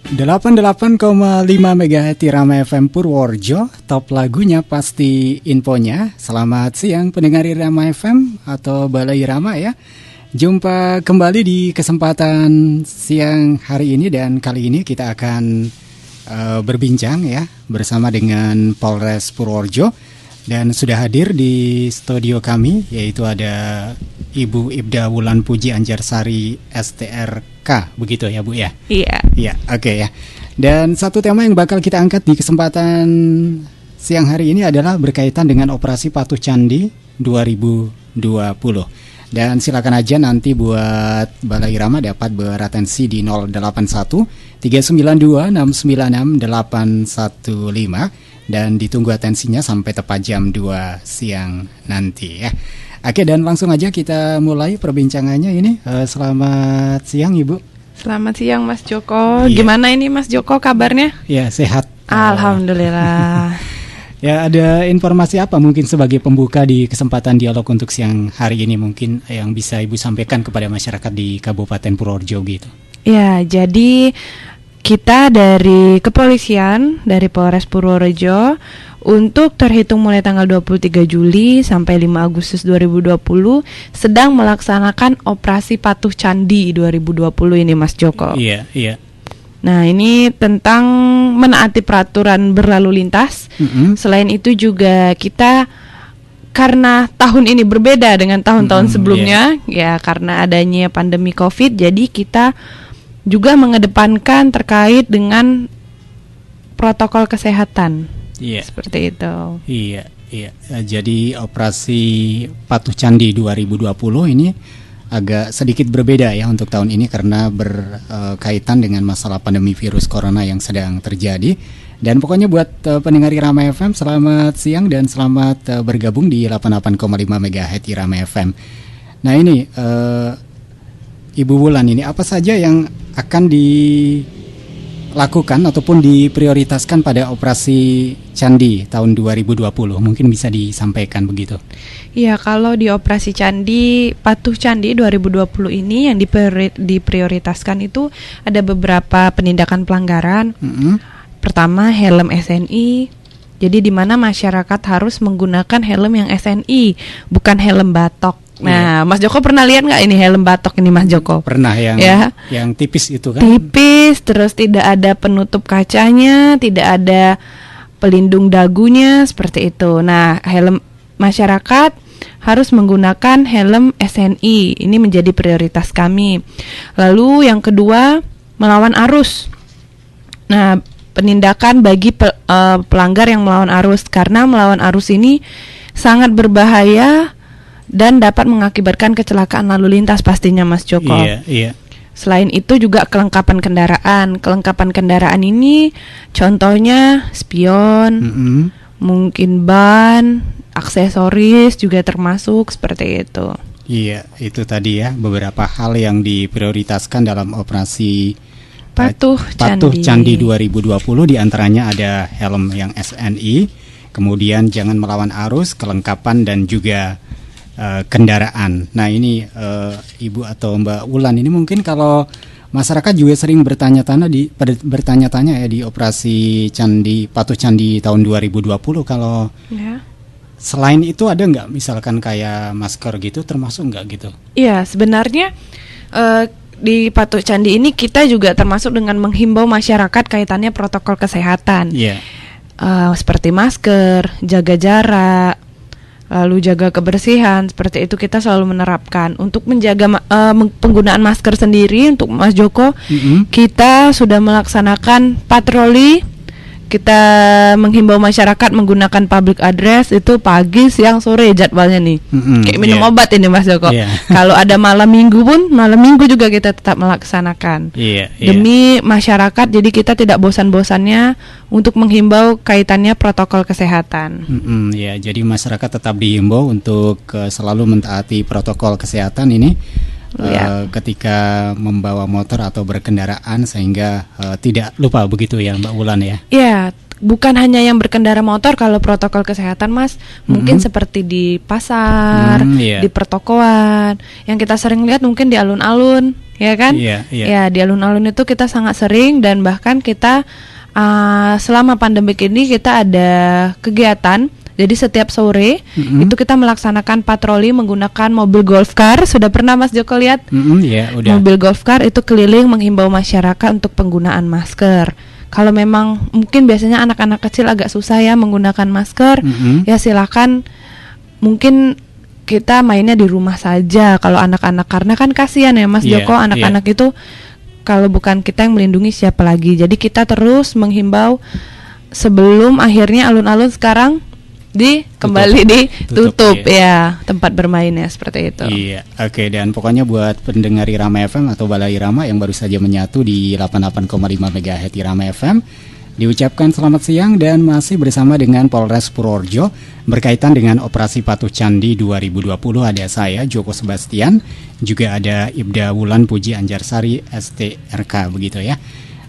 88,5 MHz Irama FM Purworejo. Top lagunya pasti infonya. Selamat siang pendengar Irama FM atau Balai Irama ya. Jumpa kembali di kesempatan siang hari ini. Dan kali ini kita akan berbincang ya bersama dengan Polres Purworejo. Dan sudah hadir di studio kami, yaitu ada Ibu Ibda Wulan Puji Anjarsari STRK, begitu ya Bu ya? Iya. Iya, oke ya. Dan satu tema yang bakal kita angkat di kesempatan siang hari ini adalah berkaitan dengan Operasi Patuh Candi 2020. Dan silakan aja nanti buat Balai Irama dapat beratensi di 081 392 696 815 dan ditunggu atensinya sampai tepat jam 2 siang nanti ya. Oke, dan langsung aja kita mulai perbincangannya ini. Selamat siang Ibu. Selamat siang Mas Joko. Iya. Gimana ini Mas Joko kabarnya? Ya, sehat. Alhamdulillah. Ya, ada informasi apa mungkin sebagai pembuka di kesempatan dialog untuk siang hari ini mungkin yang bisa Ibu sampaikan kepada masyarakat di Kabupaten Purworejo gitu? Ya, jadi kita dari kepolisian, dari Polres Purworejo, untuk terhitung mulai tanggal 23 Juli sampai 5 Agustus 2020 sedang melaksanakan Operasi Patuh Candi 2020 ini Mas Joko. Iya, iya. Nah, ini tentang menaati peraturan berlalu lintas. Selain itu juga kita, karena tahun ini berbeda dengan tahun-tahun sebelumnya, ya karena adanya pandemi COVID, jadi kita juga mengedepankan terkait dengan protokol kesehatan. Iya. Seperti itu. Iya, iya. Jadi Operasi Patuh Candi 2020 ini agak sedikit berbeda ya untuk tahun ini karena berkaitan dengan masalah pandemi virus corona yang sedang terjadi. Dan pokoknya buat pendengar Irama FM, selamat siang dan selamat bergabung di 88,5 MHz Irama FM. Nah ini Ibu Wulan, ini apa saja yang akan dilakukan ataupun diprioritaskan pada Operasi Candi tahun 2020? Mungkin bisa disampaikan begitu. Iya, kalau di Operasi Candi, Patuh Candi 2020 ini yang diprioritaskan itu ada beberapa penindakan pelanggaran. Pertama, helm SNI. Jadi di mana masyarakat harus menggunakan helm yang SNI, bukan helm batok. Nah, Mas Joko pernah lihat nggak ini helm batok ini Mas Joko? Pernah yang tipis itu kan? Tipis, terus tidak ada penutup kacanya, tidak ada pelindung dagunya, seperti itu. Nah, helm masyarakat harus menggunakan helm SNI. Ini menjadi prioritas kami. Lalu yang kedua, melawan arus. Nah, penindakan bagi pelanggar yang melawan arus, karena melawan arus ini sangat berbahaya dan dapat mengakibatkan kecelakaan lalu lintas pastinya Mas Joko. Iya, iya. Selain itu juga kelengkapan kendaraan. Kelengkapan kendaraan ini contohnya spion, mungkin ban, aksesoris juga termasuk seperti itu. Iya, itu tadi ya beberapa hal yang diprioritaskan dalam Operasi Patuh Candi 2020. Diantaranya ada helm yang SNI, kemudian jangan melawan arus, kelengkapan dan juga kendaraan. Nah ini Ibu atau Mbak Wulan, ini mungkin kalau masyarakat juga sering bertanya-tanya ya di Operasi Patuh Candi tahun 2020, kalau selain itu ada nggak misalkan kayak masker gitu termasuk nggak gitu? Iya, sebenarnya di Patuh Candi ini kita juga termasuk dengan menghimbau masyarakat kaitannya protokol kesehatan. Seperti masker, jaga jarak, lalu jaga kebersihan, seperti itu kita selalu menerapkan. Untuk menjaga penggunaan masker sendiri untuk Mas Joko, kita sudah melaksanakan patroli. Kita menghimbau masyarakat menggunakan public address itu pagi, siang, sore jadwalnya nih. Kayak minum obat ini Mas Joko. Kalau ada malam minggu pun, malam minggu juga kita tetap melaksanakan. Demi masyarakat, jadi kita tidak bosan-bosannya untuk menghimbau kaitannya protokol kesehatan. Ya, jadi masyarakat tetap dihimbau untuk selalu mentaati protokol kesehatan ini. Ketika membawa motor atau berkendaraan, sehingga tidak lupa begitu ya Mbak Wulan ya. Iya, bukan hanya yang berkendara motor kalau protokol kesehatan Mas, mungkin seperti di pasar, di pertokoan, yang kita sering lihat mungkin di alun-alun, ya kan? Ya, di alun-alun itu kita sangat sering, dan bahkan kita selama pandemik ini kita ada kegiatan. Jadi setiap sore itu kita melaksanakan patroli menggunakan mobil golf car. Sudah pernah Mas Joko lihat? Udah. Mobil golf car itu keliling menghimbau masyarakat untuk penggunaan masker. Kalau memang mungkin biasanya anak-anak kecil agak susah ya menggunakan masker, ya silakan mungkin kita mainnya di rumah saja kalau anak-anak, karena kan kasihan ya Mas Joko, anak-anak itu kalau bukan kita yang melindungi siapa lagi. Jadi kita terus menghimbau sebelum akhirnya alun-alun sekarang kembali ditutup ya tempat bermainnya seperti itu. Iya, oke. Dan pokoknya buat pendengar Irama FM atau Balai Irama yang baru saja menyatu di 88,5 MHz Irama FM, diucapkan selamat siang dan masih bersama dengan Polres Purworejo berkaitan dengan operasi Patuh Candi 2020. Ada saya Joko Sebastian, juga ada Ibda Wulan Puji Anjarsari STRK begitu ya.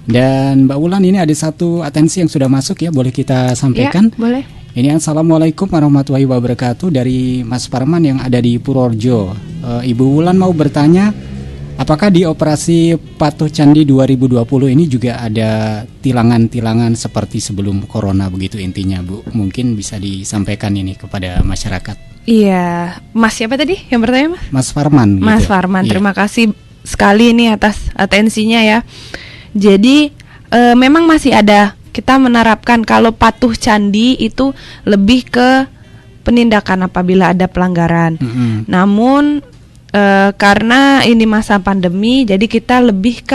Dan Mbak Wulan, ini ada satu atensi yang sudah masuk ya, boleh kita sampaikan? Ya, boleh. Ini Assalamualaikum warahmatullahi wabarakatuh dari Mas Parman yang ada di Purworejo. Ibu Wulan mau bertanya, apakah di operasi Patuh Candi 2020 ini juga ada tilangan-tilangan seperti sebelum corona begitu intinya, Bu? Mungkin bisa disampaikan ini kepada masyarakat. Iya, Mas siapa tadi yang bertanya, Mas? Mas Farman. Mas Farman, terima kasih sekali ini atas atensinya ya. Jadi memang masih ada. Kita menerapkan kalau patuh candi itu lebih ke penindakan apabila ada pelanggaran. Namun karena ini masa pandemi, jadi kita lebih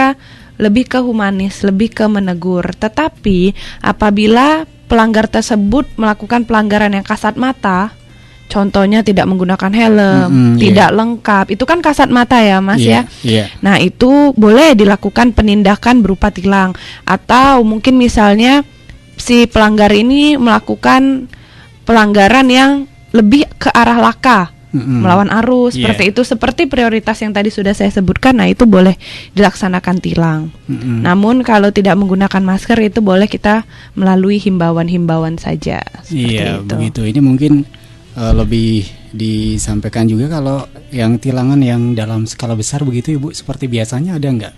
ke humanis, lebih ke menegur. Tetapi apabila pelanggar tersebut melakukan pelanggaran yang kasat mata, contohnya tidak menggunakan helm, tidak lengkap, itu kan kasat mata ya Mas ya. Nah itu boleh dilakukan penindakan berupa tilang. Atau mungkin misalnya si pelanggar ini melakukan pelanggaran yang lebih ke arah laka, melawan arus, seperti itu. Seperti prioritas yang tadi sudah saya sebutkan, nah itu boleh dilaksanakan tilang. Namun kalau tidak menggunakan masker itu boleh kita melalui himbauan-himbauan saja. Iya, begitu. Ini mungkin lebih disampaikan juga kalau yang tilangan yang dalam skala besar begitu Ibu, seperti biasanya ada nggak?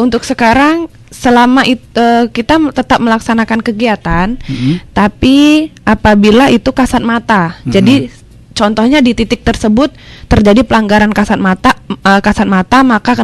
Untuk sekarang selama kita tetap melaksanakan kegiatan, tapi apabila itu kasat mata, jadi contohnya di titik tersebut terjadi pelanggaran kasat mata, maka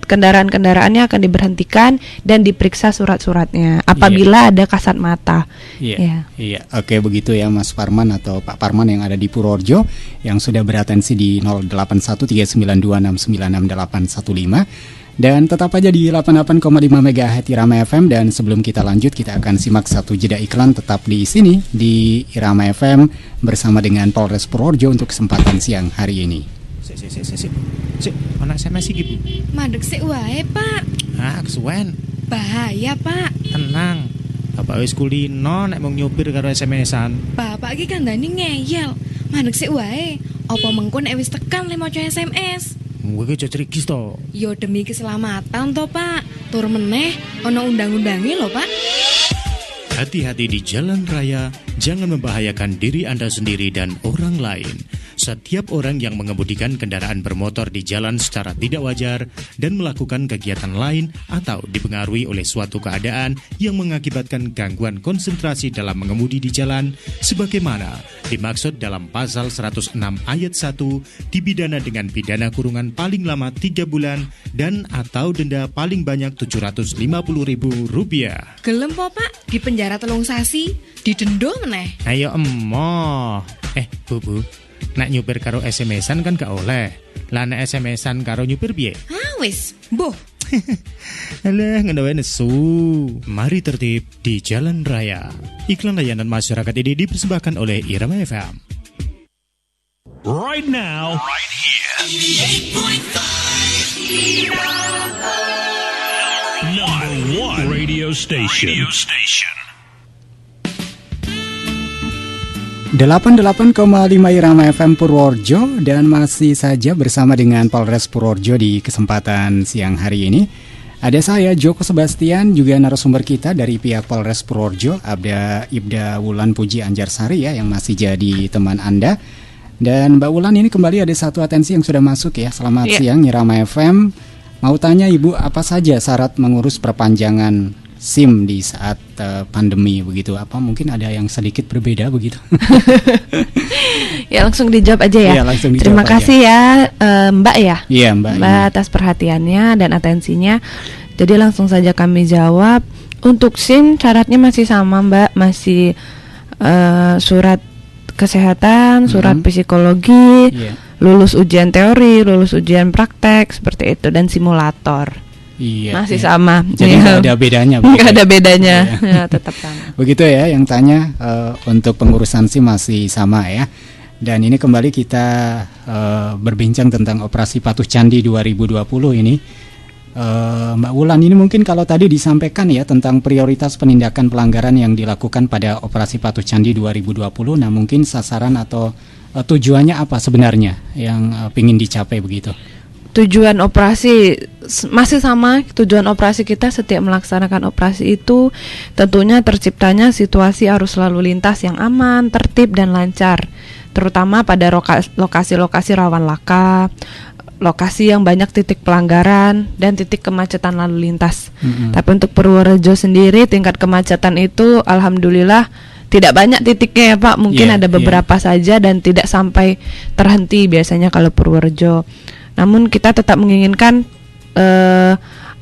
kendaraan-kendaraannya akan diberhentikan dan diperiksa surat-suratnya apabila ada kasat mata. Iya. Oke, begitu ya Mas Parman atau Pak Parman yang ada di Purworejo yang sudah beratensi di 081392696815. Dan tetap aja di 88,5 MHz Irama FM. Dan sebelum kita lanjut, kita akan simak satu jeda iklan. Tetap di sini di Irama FM bersama dengan Polres Purworejo untuk kesempatan siang hari ini. Anak SMS iki, Bu. Mandek sik wae, Pak. Kesuwen. Bahaya, Pak. Tenang. Bapak wis kulino nek mau nyopir karo SMS-an. Bapak iki kandhane ngeyel. Mandek sik wae. Apa mengko nek wis tekan le maca SMS? Gue aja cerigis to. Yo demi keselamatan to, Pak. Tur meneh ana undang-undange lho, Pak. Hati-hati di jalan raya, jangan membahayakan diri Anda sendiri dan orang lain. Setiap orang yang mengemudikan kendaraan bermotor di jalan secara tidak wajar dan melakukan kegiatan lain atau dipengaruhi oleh suatu keadaan yang mengakibatkan gangguan konsentrasi dalam mengemudi di jalan, sebagaimana dimaksud dalam pasal 106 ayat 1, dipidana dengan pidana kurungan paling lama 3 bulan dan atau denda paling banyak Rp750.000. Gelem po, Pak? Di penjara 3 sasi, didenda meneh. Ayo emoh. Bu. Nek nyupir karo SMS-an kan gak oleh. Lah nek SMS-an karo nyupir piye? Wis, mbuh. Alah, ngendawe nesu. Mari tertib di jalan raya. Iklan layanan masyarakat ini dipersembahkan oleh Irama FM. Right now, right here. 88.5 #1 radio station. 88,5 Irama FM Purworejo, dan masih saja bersama dengan Polres Purworejo di kesempatan siang hari ini. Ada saya Joko Sebastian, juga narasumber kita dari pihak Polres Purworejo, ada Ibda Wulan Puji Anjarsari ya, yang masih jadi teman Anda. Dan Mbak Wulan, ini kembali ada satu atensi yang sudah masuk ya. Selamat siang Irama FM. Mau tanya Ibu, apa saja syarat mengurus perpanjangan SIM di saat pandemi begitu? Apa mungkin ada yang sedikit berbeda begitu? Ya langsung dijawab aja ya. Iya, langsung dijawab Terima aja. kasih ya Mbak ya. Iya Mbak. Atas perhatiannya dan atensinya. Jadi langsung saja kami jawab. Untuk SIM syaratnya masih sama Mbak, masih surat kesehatan, surat psikologi, lulus ujian teori, lulus ujian praktek seperti itu dan simulator. Iya. Masih sama. Jadi nggak ada bedanya. Nggak ada bedanya. Ya, tetap sama. Begitu ya yang tanya, untuk pengurusan SIM masih sama ya. Dan ini kembali kita berbincang tentang operasi Patuh Candi 2020 ini. Mbak Wulan, ini mungkin kalau tadi disampaikan ya tentang prioritas penindakan pelanggaran yang dilakukan pada operasi Patuh Candi 2020. Nah mungkin sasaran atau tujuannya apa sebenarnya yang ingin dicapai begitu? Tujuan operasi masih sama. Tujuan operasi kita setiap melaksanakan operasi itu tentunya terciptanya situasi arus lalu lintas yang aman, tertib dan lancar, terutama pada lokasi-lokasi rawan laka, lokasi yang banyak titik pelanggaran dan titik kemacetan lalu lintas. Tapi untuk Purworejo sendiri tingkat kemacetan itu alhamdulillah tidak banyak titiknya ya Pak. Mungkin ada beberapa saja dan tidak sampai terhenti biasanya kalau Purworejo. Namun kita tetap menginginkan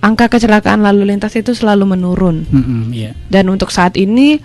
angka kecelakaan lalu lintas itu selalu menurun. Dan untuk saat ini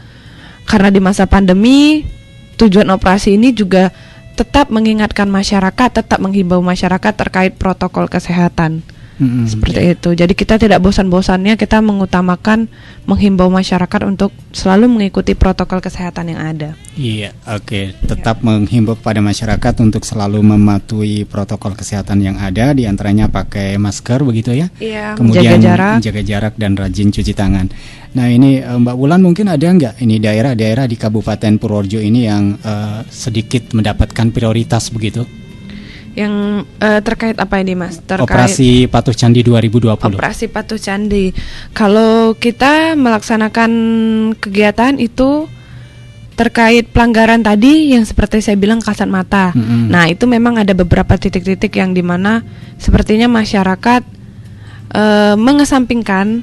karena di masa pandemi, tujuan operasi ini juga tetap mengingatkan masyarakat, tetap menghimbau masyarakat terkait protokol kesehatan. Seperti itu. Jadi kita tidak bosan-bosannya kita mengutamakan menghimbau masyarakat untuk selalu mengikuti protokol kesehatan yang ada. Iya, oke. Tetap menghimbau kepada masyarakat untuk selalu mematuhi protokol kesehatan yang ada, diantaranya pakai masker begitu ya. Iya. Kemudian jaga jarak dan rajin cuci tangan. Nah ini Mbak Wulan, mungkin ada nggak ini daerah-daerah di Kabupaten Purworejo ini yang sedikit mendapatkan prioritas begitu? Yang terkait apa ini Mas? Terkait Operasi Patuh Candi 2020. Operasi Patuh Candi. Kalau kita melaksanakan kegiatan itu terkait pelanggaran tadi yang seperti saya bilang kasat mata. Nah itu memang ada beberapa titik-titik yang dimana sepertinya masyarakat mengesampingkan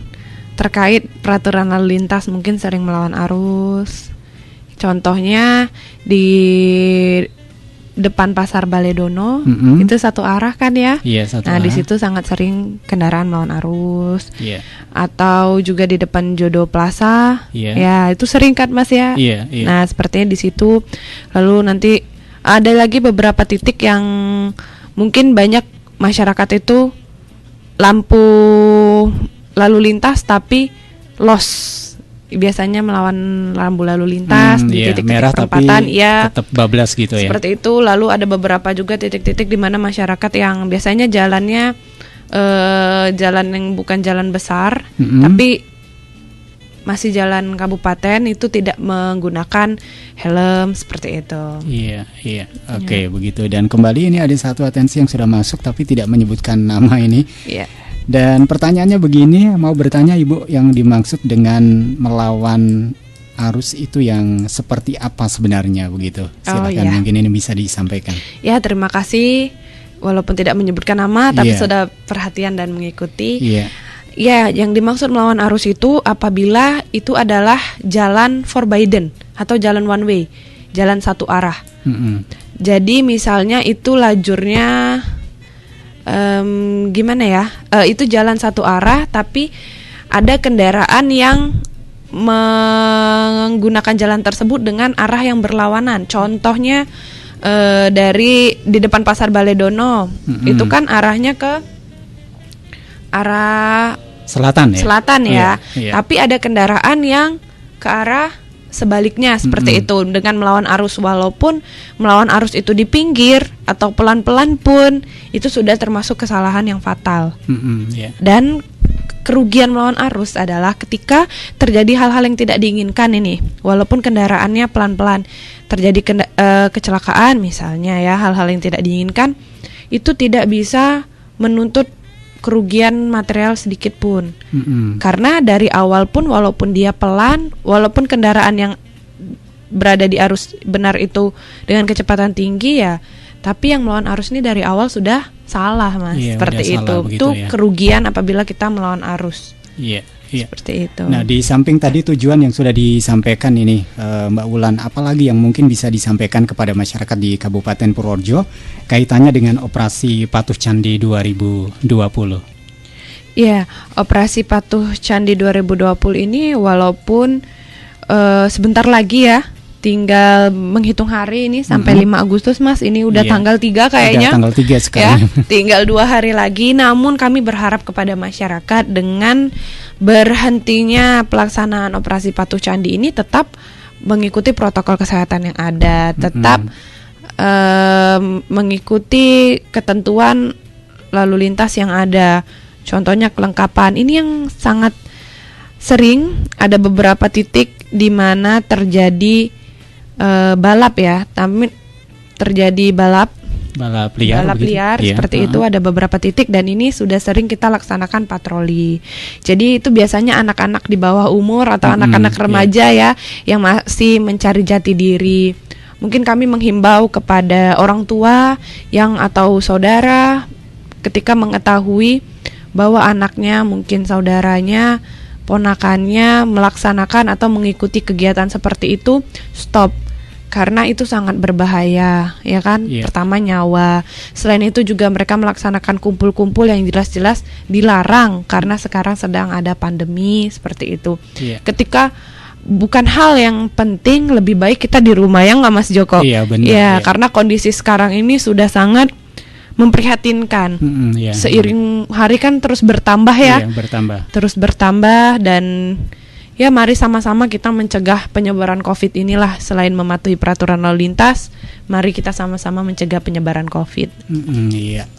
terkait peraturan lalu lintas, mungkin sering melawan arus. Contohnya di depan Pasar Baledono itu satu arah kan ya. Satu nah arah. di situ sangat sering kendaraan melawan arus. Atau juga di depan Jodo Plaza. Ya itu sering kan Mas ya. Nah sepertinya di situ. Lalu nanti ada lagi beberapa titik yang mungkin banyak masyarakat itu lampu lalu lintas tapi lost. Biasanya melawan lampu lalu lintas di titik-titik merah perempatan, tapi tetap bablas gitu ya. Seperti itu. Lalu ada beberapa juga titik-titik di mana masyarakat yang biasanya jalannya jalan yang bukan jalan besar, tapi masih jalan kabupaten itu tidak menggunakan helm seperti itu. Iya. Oke, begitu. Dan kembali ini ada satu atensi yang sudah masuk tapi tidak menyebutkan nama ini. Dan pertanyaannya begini, mau bertanya Ibu, yang dimaksud dengan melawan arus itu yang seperti apa sebenarnya begitu? Silakan mungkin ini bisa disampaikan. Ya, terima kasih. Walaupun tidak menyebutkan nama tapi sudah perhatian dan mengikuti. Ya, yang dimaksud melawan arus itu apabila itu adalah jalan forbidden atau jalan one way, jalan satu arah. Jadi misalnya itu lajurnya gimana ya? Itu jalan satu arah tapi ada kendaraan yang menggunakan jalan tersebut dengan arah yang berlawanan. Contohnya dari di depan Pasar Baledono, itu kan arahnya ke arah selatan ya. Tapi ada kendaraan yang ke arah sebaliknya seperti itu dengan melawan arus, walaupun melawan arus itu di pinggir atau pelan-pelan pun itu sudah termasuk kesalahan yang fatal. Dan kerugian melawan arus adalah ketika terjadi hal-hal yang tidak diinginkan ini, walaupun kendaraannya pelan-pelan terjadi kecelakaan misalnya ya, hal-hal yang tidak diinginkan itu tidak bisa menuntut kerugian material sedikit pun. Karena dari awal pun walaupun dia pelan, walaupun kendaraan yang berada di arus benar itu dengan kecepatan tinggi ya, Tapi yang melawan arus ini dari awal sudah salah, Mas. Iya, Seperti udah itu. salah begitu Itu ya. kerugian apabila kita melawan arus. Iya. Seperti itu. Nah, di samping tadi tujuan yang sudah disampaikan ini, Mbak Wulan, apalagi yang mungkin bisa disampaikan kepada masyarakat di Kabupaten Purworejo kaitannya dengan operasi Patuh Candi 2020? Iya, operasi Patuh Candi 2020 ini walaupun sebentar lagi ya, tinggal menghitung hari ini sampai 5 Agustus, Mas. Ini udah tanggal 3 kayaknya. Udah tanggal 3 sekarang. Ya, tinggal 2 hari lagi. Namun kami berharap kepada masyarakat dengan berhentinya pelaksanaan operasi Patuh Candi ini tetap mengikuti protokol kesehatan yang ada, tetap mengikuti ketentuan lalu lintas yang ada. Contohnya kelengkapan. Ini yang sangat sering ada beberapa titik di mana terjadi balap ya, tapi terjadi balap liar seperti itu, ada beberapa titik dan ini sudah sering kita laksanakan patroli. Jadi itu biasanya anak-anak di bawah umur atau anak-anak remaja ya yang masih mencari jati diri. Mungkin kami menghimbau kepada orang tua yang atau saudara ketika mengetahui bahwa anaknya, mungkin saudaranya, ponakannya melaksanakan atau mengikuti kegiatan seperti itu, stop. Karena itu sangat berbahaya, ya kan? Pertama nyawa. Selain itu juga mereka melaksanakan kumpul-kumpul yang jelas-jelas dilarang karena sekarang sedang ada pandemi seperti itu. Ketika bukan hal yang penting, lebih baik kita di rumah, ya nggak, Mas Joko? Iya, benar. Ya, karena kondisi sekarang ini sudah sangat memprihatinkan. Seiring hari kan terus bertambah ya. Terus bertambah dan ya mari sama-sama kita mencegah penyebaran COVID inilah. Selain mematuhi peraturan lalu lintas, mari kita sama-sama mencegah penyebaran COVID.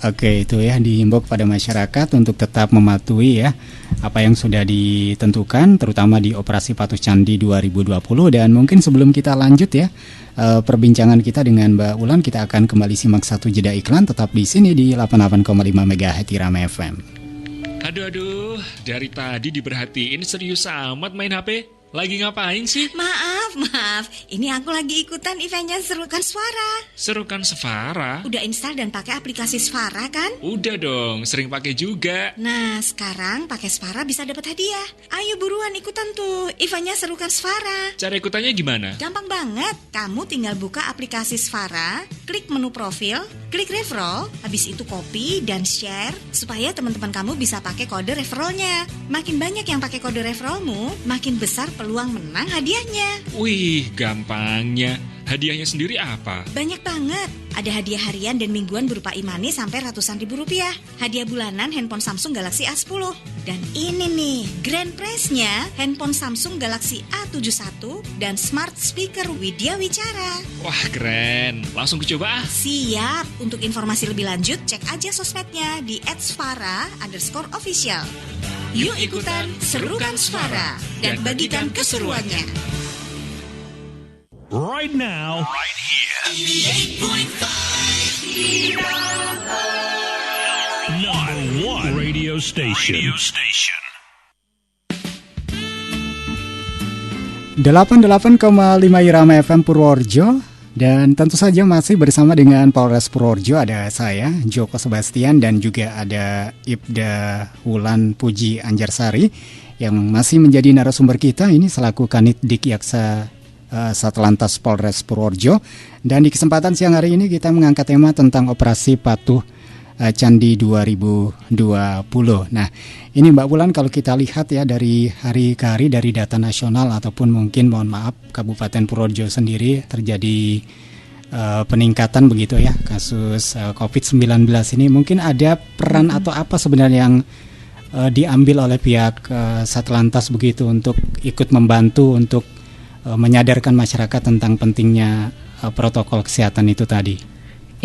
Oke, itu ya dihimbau kepada masyarakat untuk tetap mematuhi ya apa yang sudah ditentukan, terutama di operasi Patuh Candi 2020. Dan mungkin sebelum kita lanjut ya perbincangan kita dengan Mbak Wulan, kita akan kembali simak satu jeda iklan. Tetap di sini di 88,5 MHz Irama FM. Aduh, dari tadi diperhatiin serius amat main HP. Lagi ngapain sih? Maaf. Ini aku lagi ikutan eventnya Serukan Suara. Serukan Suara? Udah install dan pakai aplikasi Suara kan? Udah dong, sering pakai juga. Nah, sekarang pakai Suara bisa dapat hadiah. Ayo buruan ikutan tuh eventnya Serukan Suara. Cara ikutannya gimana? Gampang banget. Kamu tinggal buka aplikasi Suara, klik menu profil, klik referral, habis itu copy dan share supaya teman-teman kamu bisa pakai kode referralnya. Makin banyak yang pakai kode referralmu, makin besar peluang menang hadiahnya. Wih, gampangnya. Hadiahnya sendiri apa? Banyak banget. Ada hadiah harian dan mingguan berupa e-money sampai ratusan ribu rupiah. Hadiah bulanan handphone Samsung Galaxy A10. Dan ini nih, grand prize-nya handphone Samsung Galaxy A71 dan smart speaker Widya Wicara. Wah, keren. Langsung coba ah. Siap. Untuk informasi lebih lanjut, cek aja sosmednya di @sfara_official. Yuk ikutan Serukan Suara dan bagikan keseruannya. Right now, right here. 88.5 Radio Station. 88,5 Irama FM Purworejo. Dan tentu saja masih bersama dengan Polres Purworejo, ada saya Joko Sebastian dan juga ada Ibda Wulan Puji Anjarsari yang masih menjadi narasumber kita ini selaku Kanit Dikyaksa Satlantas Polres Purworejo. Dan di kesempatan siang hari ini kita mengangkat tema tentang operasi Patuh Candi 2020. Nah, ini Mbak Wulan, kalau kita lihat ya dari hari ke hari dari data nasional ataupun mungkin mohon maaf Kabupaten Purworejo sendiri terjadi peningkatan begitu ya kasus COVID-19 ini. Mungkin ada peran atau apa sebenarnya yang diambil oleh pihak Satlantas begitu untuk ikut membantu untuk menyadarkan masyarakat tentang pentingnya protokol kesehatan itu tadi.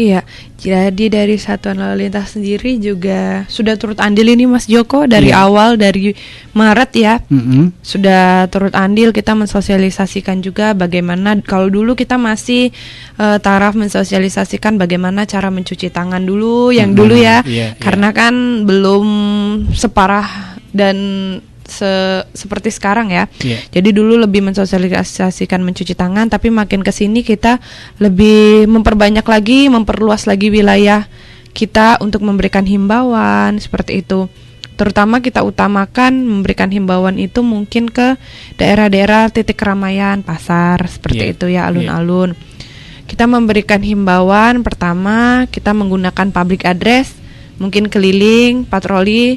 Iya, jadi dari Satuan Lalu Lintas sendiri juga sudah turut andil ini Mas Joko dari awal, dari Maret ya. Sudah turut andil, kita mensosialisasikan juga bagaimana, kalau dulu kita masih taraf mensosialisasikan bagaimana cara mencuci tangan dulu, yang dulu ya. Karena kan belum separah dan seperti sekarang ya. Jadi dulu lebih mensosialisasikan mencuci tangan, tapi makin kesini kita lebih memperbanyak lagi, memperluas lagi wilayah kita untuk memberikan himbauan seperti itu. Terutama kita utamakan memberikan himbauan itu mungkin ke daerah-daerah titik keramaian, pasar seperti itu ya, alun-alun. Kita memberikan himbauan, pertama kita menggunakan public address, mungkin keliling, patroli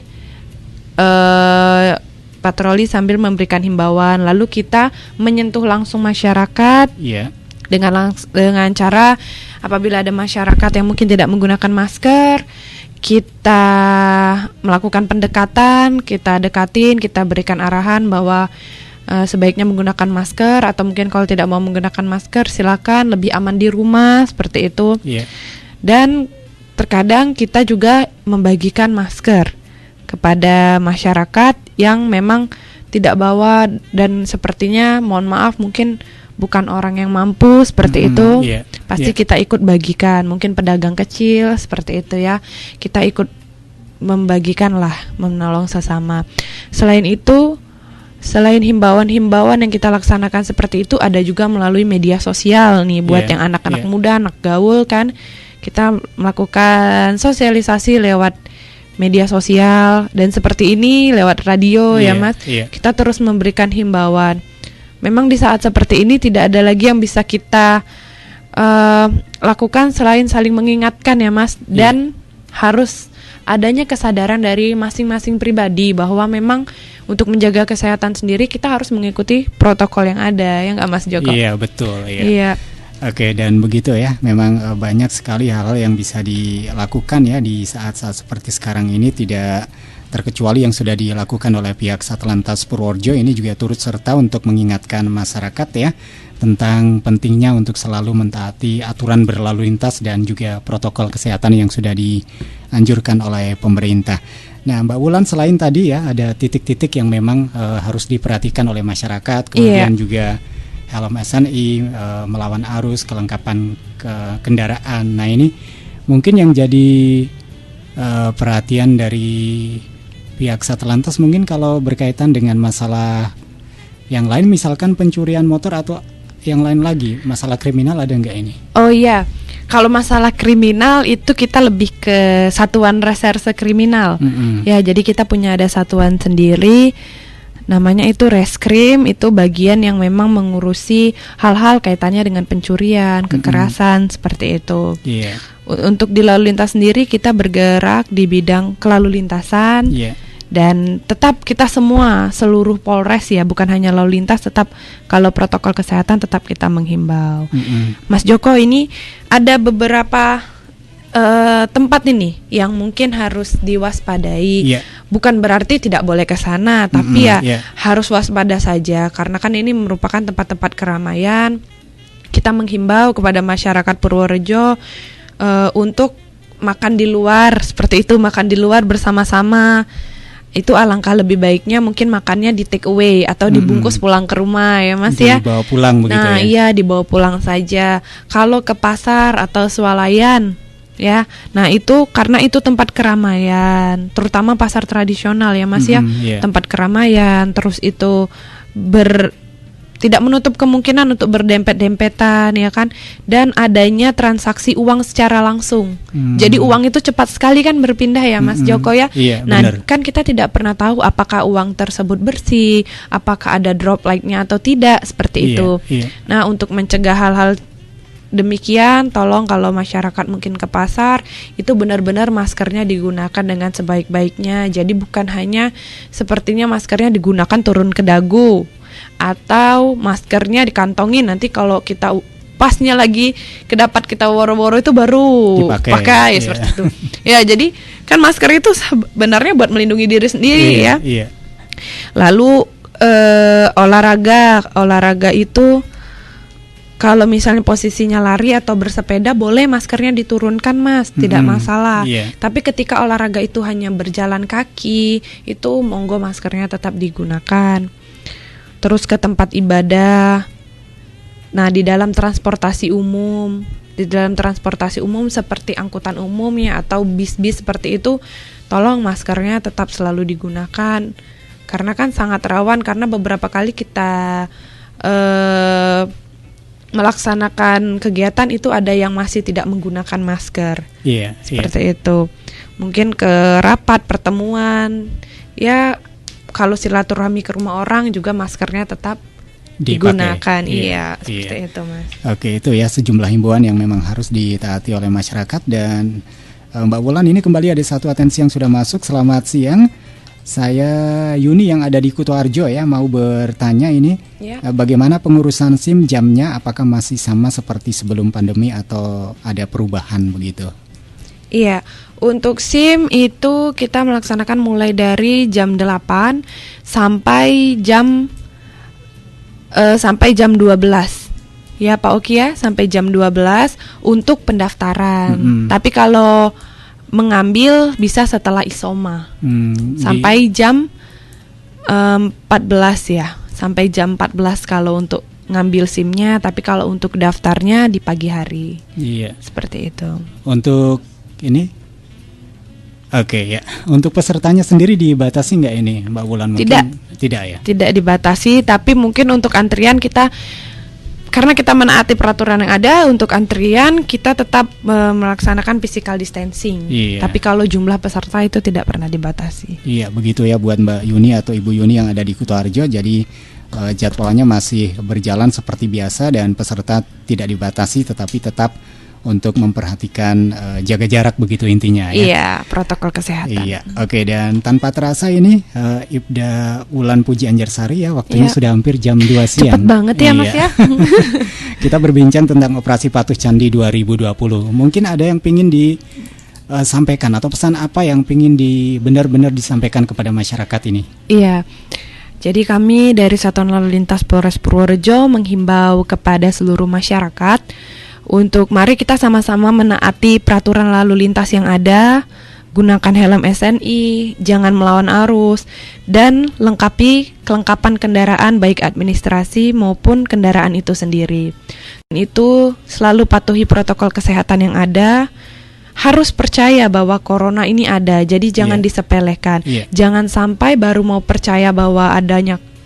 sambil memberikan himbauan. Lalu kita menyentuh langsung masyarakat dengan cara apabila ada masyarakat yang mungkin tidak menggunakan masker, kita melakukan pendekatan, kita dekatin, kita berikan arahan bahwa sebaiknya menggunakan masker, atau mungkin kalau tidak mau menggunakan masker silakan lebih aman di rumah seperti itu. Dan terkadang kita juga membagikan masker kepada masyarakat yang memang tidak bawa dan sepertinya mohon maaf mungkin bukan orang yang mampu seperti itu. Pasti kita ikut bagikan, mungkin pedagang kecil seperti itu ya, kita ikut membagikan lah, menolong sesama. Selain itu, selain himbauan-himbauan yang kita laksanakan seperti itu, ada juga melalui media sosial nih buat yang anak-anak muda, anak gaul kan, kita melakukan sosialisasi lewat media sosial, dan seperti ini lewat radio ya Mas. Kita terus memberikan himbauan. Memang di saat seperti ini tidak ada lagi yang bisa kita lakukan selain saling mengingatkan ya Mas, dan harus adanya kesadaran dari masing-masing pribadi bahwa memang untuk menjaga kesehatan sendiri kita harus mengikuti protokol yang ada, ya nggak Mas Joko? Iya betul. Iya. Oke, dan begitu ya, memang banyak sekali hal yang bisa dilakukan ya di saat-saat seperti sekarang ini, tidak terkecuali yang sudah dilakukan oleh pihak Satlantas Purworejo. Ini juga turut serta untuk mengingatkan masyarakat ya tentang pentingnya untuk selalu mentaati aturan berlalu lintas dan juga protokol kesehatan yang sudah dianjurkan oleh pemerintah. Nah, Mbak Wulan, selain tadi ya ada titik-titik yang memang harus diperhatikan oleh masyarakat, kemudian juga helm SNI, melawan arus, kelengkapan kendaraan. Nah, ini mungkin yang jadi perhatian dari pihak Satlantas mungkin kalau berkaitan dengan masalah yang lain, misalkan pencurian motor atau yang lain lagi, masalah kriminal ada nggak ini? Oh iya, kalau masalah kriminal itu kita lebih ke satuan reserse kriminal. Ya, jadi kita punya ada satuan sendiri, namanya itu Reskrim, itu bagian yang memang mengurusi hal-hal kaitannya dengan pencurian, kekerasan seperti itu. Untuk di lalu lintas sendiri kita bergerak di bidang kelalu lintasan. Dan tetap kita semua, seluruh Polres ya, bukan hanya lalu lintas, tetap kalau protokol kesehatan tetap kita menghimbau. Mas Joko, ini ada beberapa tempat ini yang mungkin harus diwaspadai. Bukan berarti tidak boleh ke sana, tapi harus waspada saja, karena kan ini merupakan tempat-tempat keramaian. Kita menghimbau kepada masyarakat Purworejo untuk makan di luar, seperti itu, makan di luar bersama-sama. Itu alangkah lebih baiknya mungkin makannya di take away atau dibungkus pulang ke rumah ya Mas ya. Dibawa pulang begitu ya. Nah, iya, dibawa pulang saja. Kalau ke pasar atau swalayan ya, nah itu karena itu tempat keramaian, terutama pasar tradisional ya Mas ya, tempat keramaian, terus itu tidak menutup kemungkinan untuk berdempet-dempetan ya kan, dan adanya transaksi uang secara langsung. Jadi uang itu cepat sekali kan berpindah ya Mas Joko ya. Nah bener. Kan kita tidak pernah tahu apakah uang tersebut bersih, apakah ada drop like-nya atau tidak, seperti itu. Nah, untuk mencegah hal-hal demikian, tolong kalau masyarakat mungkin ke pasar, itu benar-benar maskernya digunakan dengan sebaik-baiknya. Jadi bukan hanya sepertinya maskernya digunakan turun ke dagu, atau maskernya dikantongin, nanti kalau kita pasnya lagi kedapat kita woro-woro itu baru pakai seperti itu. Ya, jadi kan masker itu sebenarnya buat melindungi diri sendiri ya. Lalu olahraga itu kalau misalnya posisinya lari atau bersepeda, boleh maskernya diturunkan Mas, tidak masalah. Tapi ketika olahraga itu hanya berjalan kaki, itu monggo maskernya tetap digunakan. Terus ke tempat ibadah. Nah, di dalam transportasi umum seperti angkutan umum ya, atau bis-bis seperti itu, tolong maskernya tetap selalu digunakan. karena kan sangat rawan karena beberapa kali kita melaksanakan kegiatan itu ada yang masih tidak menggunakan masker. Seperti itu. Mungkin ke rapat, pertemuan, ya kalau silaturahmi ke rumah orang juga maskernya tetap digunakan. Seperti itu, Mas. Oke, itu ya sejumlah himbauan yang memang harus ditaati oleh masyarakat. Dan Mbak Wulan, ini kembali ada satu atensi yang sudah masuk. Selamat siang. Saya Yuni yang ada di Kutoarjo ya, mau bertanya ini bagaimana pengurusan SIM jamnya, apakah masih sama seperti sebelum pandemi atau ada perubahan begitu? Iya, untuk SIM itu kita melaksanakan mulai dari jam 8 sampai jam 12. Ya Pak Oki ya, sampai jam 12 untuk pendaftaran. Tapi kalau mengambil bisa setelah isoma sampai jam 14 ya, sampai jam 14 kalau untuk ngambil SIM-nya, tapi kalau untuk daftarnya di pagi hari. Seperti itu. Untuk ini ya, untuk pesertanya sendiri dibatasi nggak ini Mbak Wulan? Tidak ya? Tidak dibatasi, tapi mungkin untuk antrian kita, karena kita menaati peraturan yang ada, untuk antrian kita tetap melaksanakan physical distancing. Tapi kalau jumlah peserta itu tidak pernah dibatasi. Iya, begitu ya buat Mbak Yuni atau Ibu Yuni yang ada di Kutoarjo. Jadi jadwalnya masih berjalan seperti biasa dan peserta tidak dibatasi, tetapi tetap untuk memperhatikan jaga jarak begitu intinya ya. Iya, protokol kesehatan. Iya, oke. Dan tanpa terasa ini Ibda Wulan Puji Anjarsari ya, waktunya sudah hampir jam 2 siang. Cepet banget ya Mas ya. Kita berbincang tentang operasi Patuh Candi 2020. Mungkin ada yang pingin disampaikan atau pesan apa yang pingin benar-benar disampaikan kepada masyarakat ini? Iya. Jadi kami dari Satuan Lalu Lintas Polres Purworejo menghimbau kepada seluruh masyarakat untuk mari kita sama-sama menaati peraturan lalu lintas yang ada, gunakan helm SNI, jangan melawan arus, dan lengkapi kelengkapan kendaraan baik administrasi maupun kendaraan itu sendiri. Dan itu selalu patuhi protokol kesehatan yang ada, harus percaya bahwa corona ini ada, jadi jangan disepelekan. Jangan sampai baru mau percaya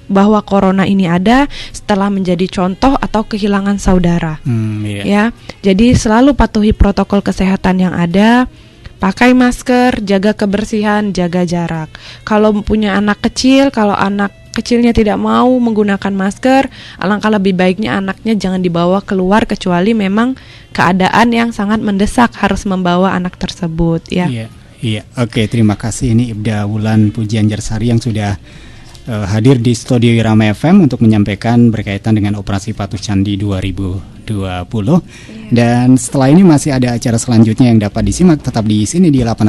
bahwa corona ini ada setelah menjadi contoh atau kehilangan saudara. Ya, jadi selalu patuhi protokol kesehatan yang ada, pakai masker, jaga kebersihan, jaga jarak. Kalau punya anak kecil, kalau anak kecilnya tidak mau menggunakan masker, alangkah lebih baiknya anaknya jangan dibawa keluar kecuali memang keadaan yang sangat mendesak harus membawa anak tersebut. Ya. Iya. Oke, terima kasih. Ini Ibda Wulan Puji Anjarsari yang sudah hadir di studio Irama FM untuk menyampaikan berkaitan dengan operasi Patuh Candi 2020. Dan setelah ini masih ada acara selanjutnya yang dapat disimak tetap di sini di 8